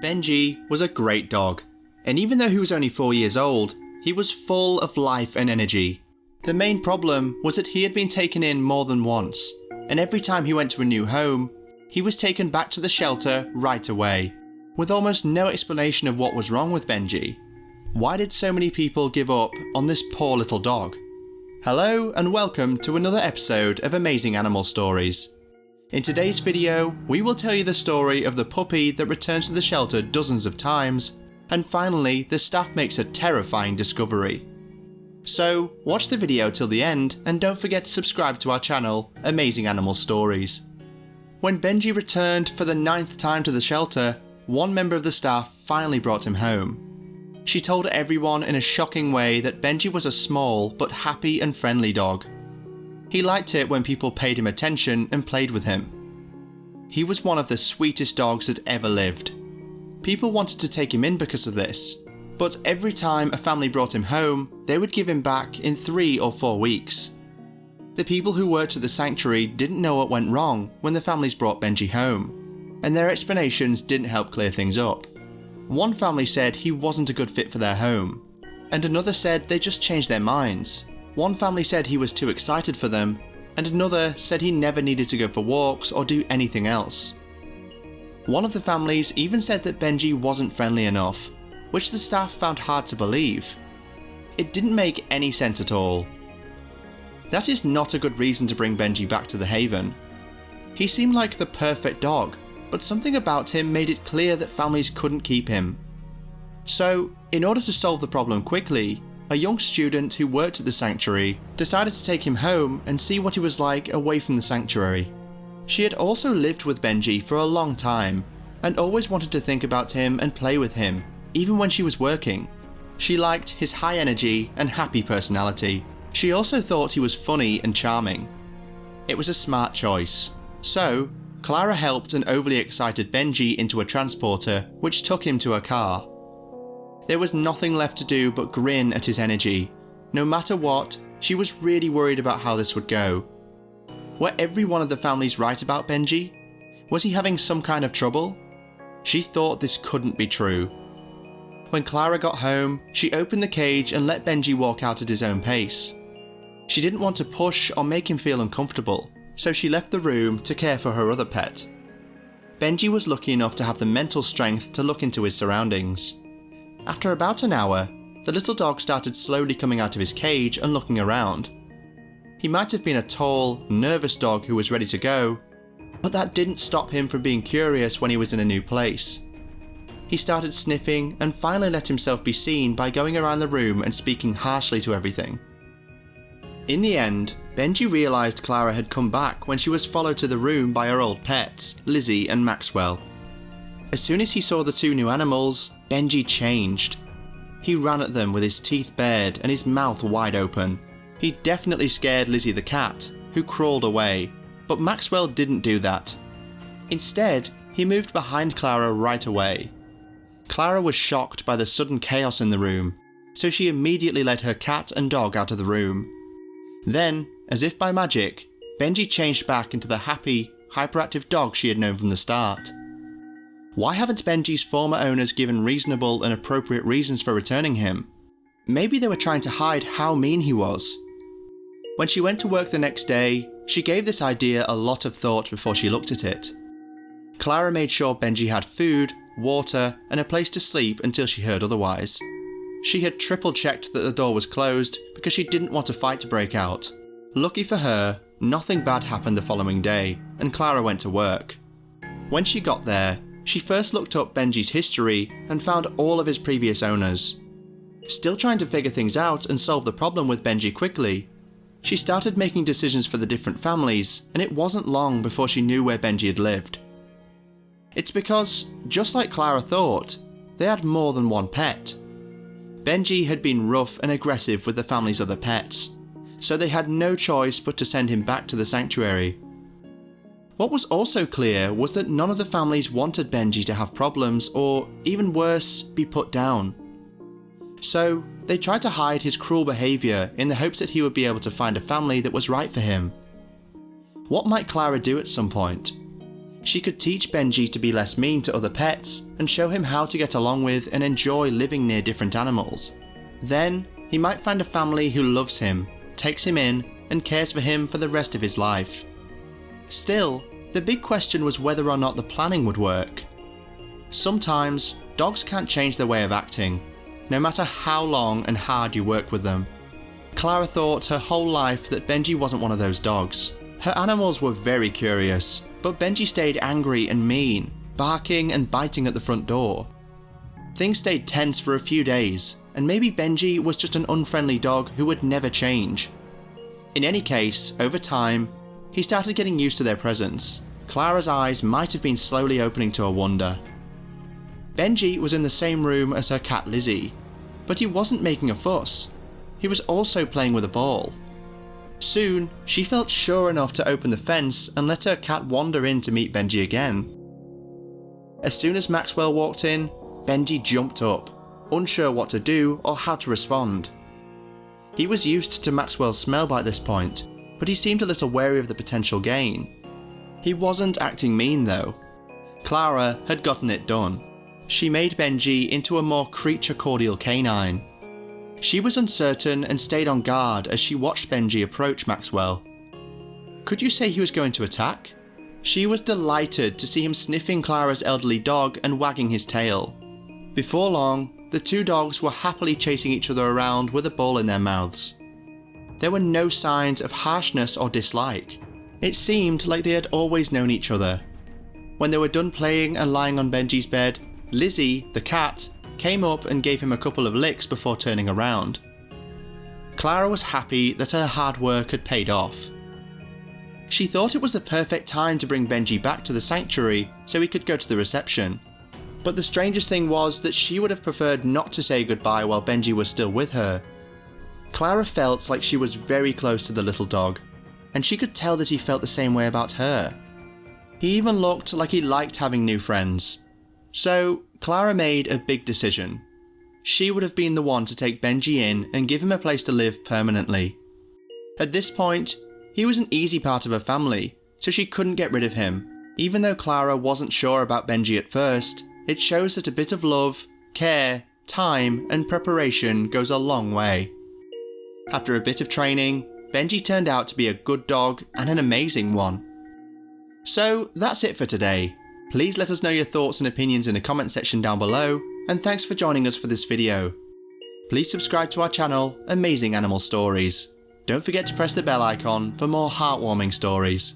Benji was a great dog, and even though he was only 4 years old, he was full of life and energy. The main problem was that he had been taken in more than once, and every time he went to a new home, he was taken back to the shelter right away, with almost no explanation of what was wrong with Benji. Why did so many people give up on this poor little dog? Hello and welcome to another episode of Amazing Animal Stories. In today's video, we will tell you the story of the puppy that returns to the shelter dozens of times, and finally the staff makes a terrifying discovery. So watch the video till the end and don't forget to subscribe to our channel, Amazing Animal Stories. When Benji returned for the 9th time to the shelter, one member of the staff finally brought him home. She told everyone in a shocking way that Benji was a small but happy and friendly dog. He liked it when people paid him attention and played with him. He was one of the sweetest dogs that ever lived. People wanted to take him in because of this, but every time a family brought him home, they would give him back in 3 or 4 weeks. The people who worked at the sanctuary didn't know what went wrong when the families brought Benji home, and their explanations didn't help clear things up. One family said he wasn't a good fit for their home, and another said they just changed their minds. One family said he was too excited for them, and another said he never needed to go for walks or do anything else. One of the families even said that Benji wasn't friendly enough, which the staff found hard to believe. It didn't make any sense at all. That is not a good reason to bring Benji back to the Haven. He seemed like the perfect dog, but something about him made it clear that families couldn't keep him. So, in order to solve the problem quickly, a young student who worked at the sanctuary decided to take him home and see what he was like away from the sanctuary. She had also lived with Benji for a long time, and always wanted to think about him and play with him, even when she was working. She liked his high energy and happy personality. She also thought he was funny and charming. It was a smart choice. So, Clara helped an overly excited Benji into a transporter, which took him to her car. There was nothing left to do but grin at his energy. No matter what, she was really worried about how this would go. Were every one of the families right about Benji? Was he having some kind of trouble? She thought this couldn't be true. When Clara got home, she opened the cage and let Benji walk out at his own pace. She didn't want to push or make him feel uncomfortable, so she left the room to care for her other pet. Benji was lucky enough to have the mental strength to look into his surroundings. After about an hour, the little dog started slowly coming out of his cage and looking around. He might have been a tall, nervous dog who was ready to go, but that didn't stop him from being curious when he was in a new place. He started sniffing and finally let himself be seen by going around the room and speaking harshly to everything. In the end, Benji realised Clara had come back when she was followed to the room by her old pets, Lizzie and Maxwell. As soon as he saw the 2 new animals, Benji changed. He ran at them with his teeth bared and his mouth wide open. He definitely scared Lizzie the cat, who crawled away, but Maxwell didn't do that. Instead, he moved behind Clara right away. Clara was shocked by the sudden chaos in the room, so she immediately led her cat and dog out of the room. Then, as if by magic, Benji changed back into the happy, hyperactive dog she had known from the start. Why haven't Benji's former owners given reasonable and appropriate reasons for returning him? Maybe they were trying to hide how mean he was. When she went to work the next day, she gave this idea a lot of thought before she looked at it. Clara made sure Benji had food, water, and a place to sleep until she heard otherwise. She had triple checked that the door was closed because she didn't want a fight to break out. Lucky for her, nothing bad happened the following day, and Clara went to work. When she got there, she first looked up Benji's history and found all of his previous owners. Still trying to figure things out and solve the problem with Benji quickly, she started making decisions for the different families, and it wasn't long before she knew where Benji had lived. It's because, just like Clara thought, they had more than one pet. Benji had been rough and aggressive with the family's other pets, so they had no choice but to send him back to the sanctuary. What was also clear was that none of the families wanted Benji to have problems or, even worse, be put down. So, they tried to hide his cruel behaviour in the hopes that he would be able to find a family that was right for him. What might Clara do at some point? She could teach Benji to be less mean to other pets and show him how to get along with and enjoy living near different animals. Then, he might find a family who loves him, takes him in, and cares for him for the rest of his life. Still, the big question was whether or not the planning would work. Sometimes, dogs can't change their way of acting, no matter how long and hard you work with them. Clara thought her whole life that Benji wasn't one of those dogs. Her animals were very curious, but Benji stayed angry and mean, barking and biting at the front door. Things stayed tense for a few days, and maybe Benji was just an unfriendly dog who would never change. In any case, over time, he started getting used to their presence. Clara's eyes might have been slowly opening to a wonder. Benji was in the same room as her cat Lizzie, but he wasn't making a fuss. He was also playing with a ball. Soon, she felt sure enough to open the fence and let her cat wander in to meet Benji again. As soon as Maxwell walked in, Benji jumped up, unsure what to do or how to respond. He was used to Maxwell's smell by this point, but he seemed a little wary of the potential gain. He wasn't acting mean though. Clara had gotten it done. She made Benji into a more creature-cordial canine. She was uncertain and stayed on guard as she watched Benji approach Maxwell. Could you say he was going to attack? She was delighted to see him sniffing Clara's elderly dog and wagging his tail. Before long, the two dogs were happily chasing each other around with a ball in their mouths. There were no signs of harshness or dislike. It seemed like they had always known each other. When they were done playing and lying on Benji's bed, Lizzie, the cat, came up and gave him a couple of licks before turning around. Clara was happy that her hard work had paid off. She thought it was the perfect time to bring Benji back to the sanctuary so he could go to the reception. But the strangest thing was that she would have preferred not to say goodbye while Benji was still with her. Clara felt like she was very close to the little dog, and she could tell that he felt the same way about her. He even looked like he liked having new friends. So, Clara made a big decision. She would have been the one to take Benji in and give him a place to live permanently. At this point, he was an easy part of her family, so she couldn't get rid of him. Even though Clara wasn't sure about Benji at first, it shows that a bit of love, care, time, and preparation goes a long way. After a bit of training, Benji turned out to be a good dog and an amazing one. So that's it for today. Please let us know your thoughts and opinions in the comment section down below, and thanks for joining us for this video. Please subscribe to our channel, Amazing Animal Stories. Don't forget to press the bell icon for more heartwarming stories.